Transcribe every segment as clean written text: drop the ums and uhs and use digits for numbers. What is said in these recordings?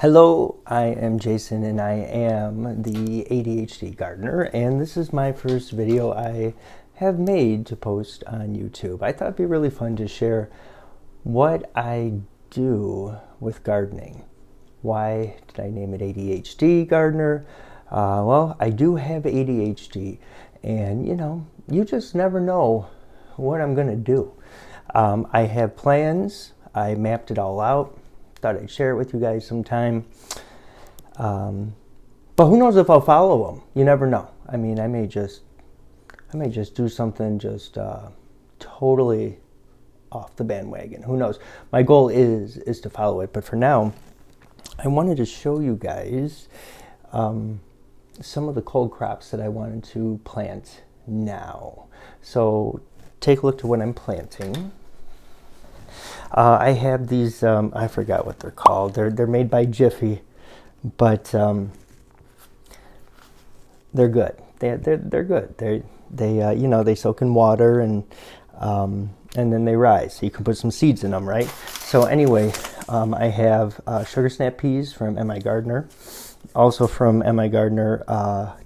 Hello, I am Jason and I am the ADHD gardener, and this is my first video I have made to post on YouTube. I thought it'd be really fun to share what I do with gardening. Why did I name it ADHD gardener? Well, I do have ADHD, and you just never know what I'm gonna do. I have plans. I mapped it all out. Thought I'd share it with you guys sometime. But who knows if I'll follow them? You never know. I mean, I may just do something just totally off the bandwagon. Who knows? My goal is to follow it. But for now, I wanted to show you guys some of the cold crops that I wanted to plant now. So take a look to what I'm planting. I have these, I forgot what they're called. They're made by Jiffy, but they're good. They're good. They soak in water and then they rise. So you can put some seeds in them, right? So anyway, I have sugar snap peas from MI Gardener, also from MI Gardener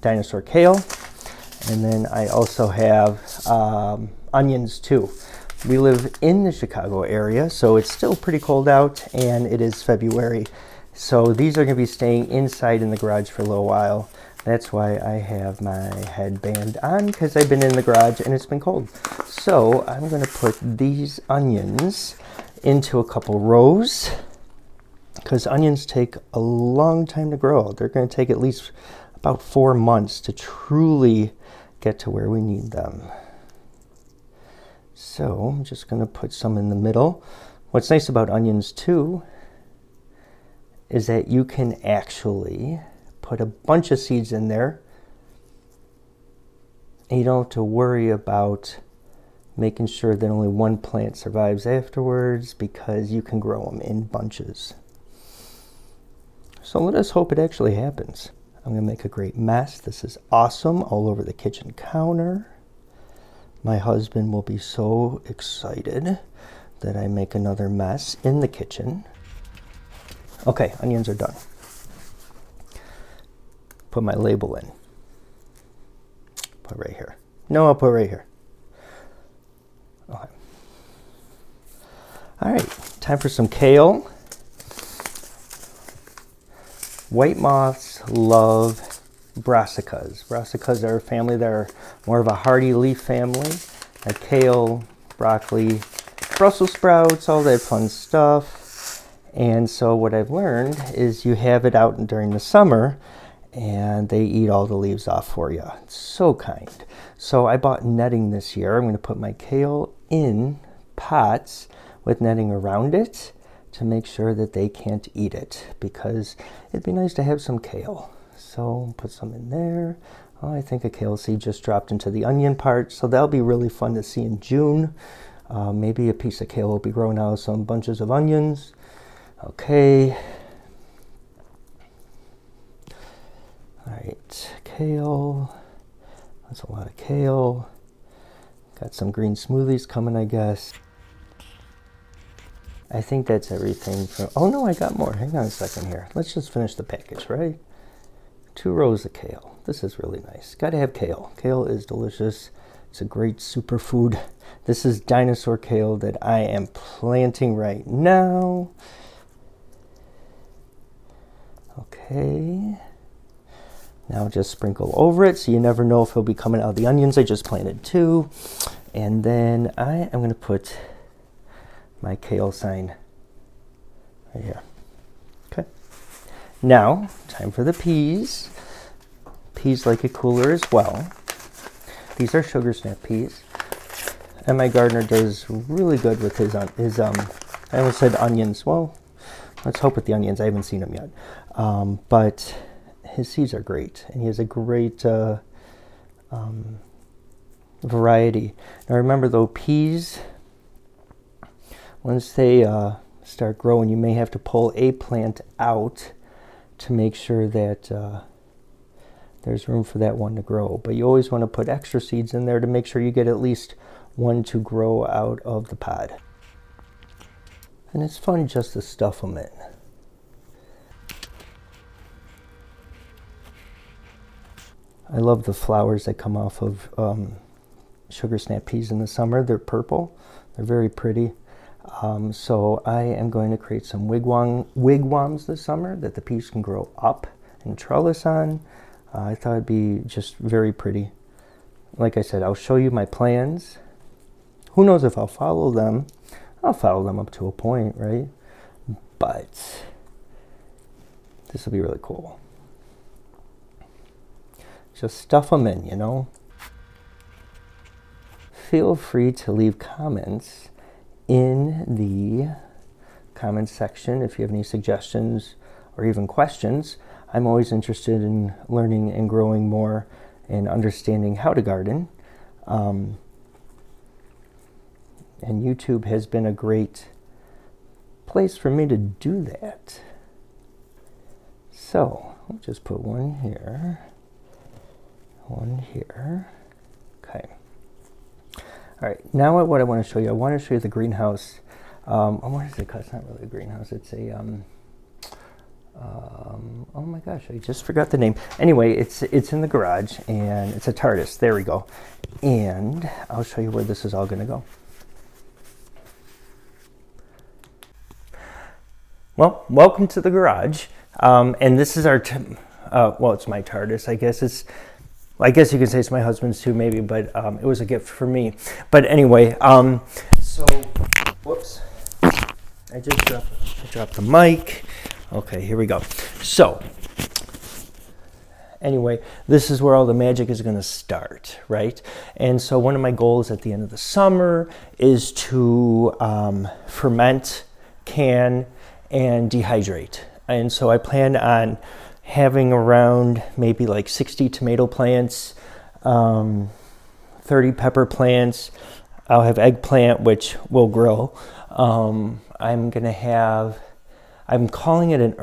Dinosaur Kale, and then I also have onions too. We live in the Chicago area, so it's still pretty cold out, and it is February. So these are going to be staying inside in the garage for a little while. That's why I have my headband on, because I've been in the garage and it's been cold. So I'm going to put these onions into a couple rows, because onions take a long time to grow. They're going to take at least about 4 months to truly get to where we need them. So I'm just going to put some in the middle. What's nice about onions too is that you can actually put a bunch of seeds in there and you don't have to worry about making sure that only one plant survives afterwards, because you can grow them in bunches. So let us hope it actually happens. I'm going to make a great mess. This is awesome, all over the kitchen counter. My husband will be so excited that I make another mess in the kitchen. Okay, onions are done. Put my label in. Put right here. No, I'll put right here. Okay. All right, time for some kale. White moths love brassicas. Brassicas are a family that are more of a hardy leaf family, like kale, broccoli, Brussels sprouts, all that fun stuff. And so what I've learned is you have it out during the summer and they eat all the leaves off for you. It's so kind. So I bought netting this year. I'm going to put my kale in pots with netting around it to make sure that they can't eat it, because it'd be nice to have some kale. So put some in there. Oh, I think a kale seed just dropped into the onion part, so that'll be really fun to see in June. Maybe a piece of kale will be growing out of some bunches of onions. Okay. All right, kale. That's a lot of kale. Got some green smoothies coming, I guess. I think that's everything from, oh no, I got more. Hang on a second here. Let's just finish the package, right? 2 rows of kale. This is really nice. Got to have kale. Kale is delicious. It's a great superfood. This is Dinosaur Kale that I am planting right now. Okay. Now just sprinkle over it, so you never know if it'll be coming out of the onions. I just planted 2. And then I am going to put my kale sign right here. Okay. Now, time for the peas. Peas like it cooler as well. These are sugar snap peas. And my gardener does really good with his I almost said onions. Well, let's hope with the onions. I haven't seen them yet. But his seeds are great. And he has a great variety. Now remember though, peas, once they start growing, you may have to pull a plant out to make sure that there's room for that one to grow. But you always want to put extra seeds in there to make sure you get at least one to grow out of the pod. And it's fun just to stuff them in. I love the flowers that come off of sugar snap peas in the summer. They're purple. They're very pretty. So I am going to create some wigwams this summer that the peas can grow up and trellis on. I thought it'd be just very pretty. Like I said, I'll show you my plans. Who knows if I'll follow them? I'll follow them up to a point, right? But this will be really cool. Just stuff them in, you know? Feel free to leave comments in the comments section if you have any suggestions or even questions. I'm always interested in learning and growing more and understanding how to garden. And YouTube has been a great place for me to do that. So I'll just put one here, one here. Okay. All right, now what I want to show you, I want to show you the greenhouse. What is it called? It's not really a greenhouse. It's a, oh my gosh, I just forgot the name. Anyway, it's in the garage, and it's a TARDIS. There we go. And I'll show you where this is all going to go. Well, welcome to the garage. And this is our, well, it's my TARDIS, I guess. I guess you could say it's my husband's too, maybe, but it was a gift for me. But anyway, so, whoops, I dropped the mic. Okay, here we go. So, anyway, this is where all the magic is going to start, right? And so one of my goals at the end of the summer is to ferment, can, and dehydrate. And so I plan on having around maybe like 60 tomato plants, 30 pepper plants. I'll have eggplant, which will grow. I'm calling it a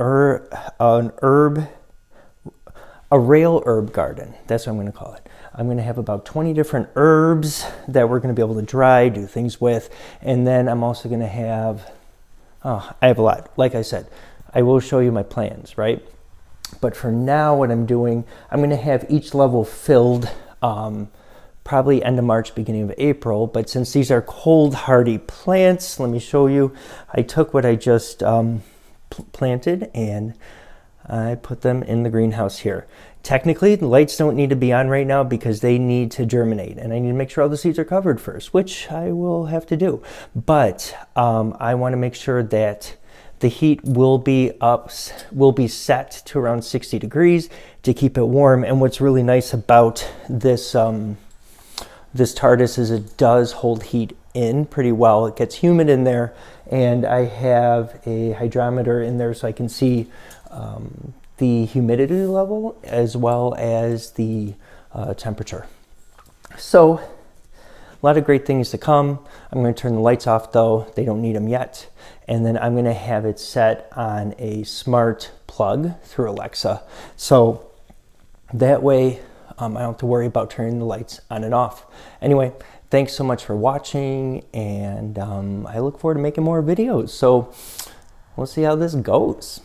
rail herb garden. That's what I'm going to call it. I'm going to have about 20 different herbs that we're going to be able to dry, do things with. And then I'm also going to have, I have a lot. Like I said, I will show you my plans, right? But for now, what I'm doing, I'm going to have each level filled probably end of March, beginning of April. But since these are cold hardy plants, let me show you. I took what I just planted and I put them in the greenhouse here. Technically, the lights don't need to be on right now because they need to germinate. And I need to make sure all the seeds are covered first, which I will have to do. But I want to make sure that the heat will be set to around 60 degrees to keep it warm. And what's really nice about this this TARDIS is it does hold heat in pretty well. It gets humid in there, and I have a hydrometer in there so I can see the humidity level as well as the temperature. So a lot of great things to come. I'm going to turn the lights off though. They don't need them yet. And then I'm going to have it set on a smart plug through Alexa. So that way I don't have to worry about turning the lights on and off. Anyway, thanks so much for watching, and I look forward to making more videos. So we'll see how this goes.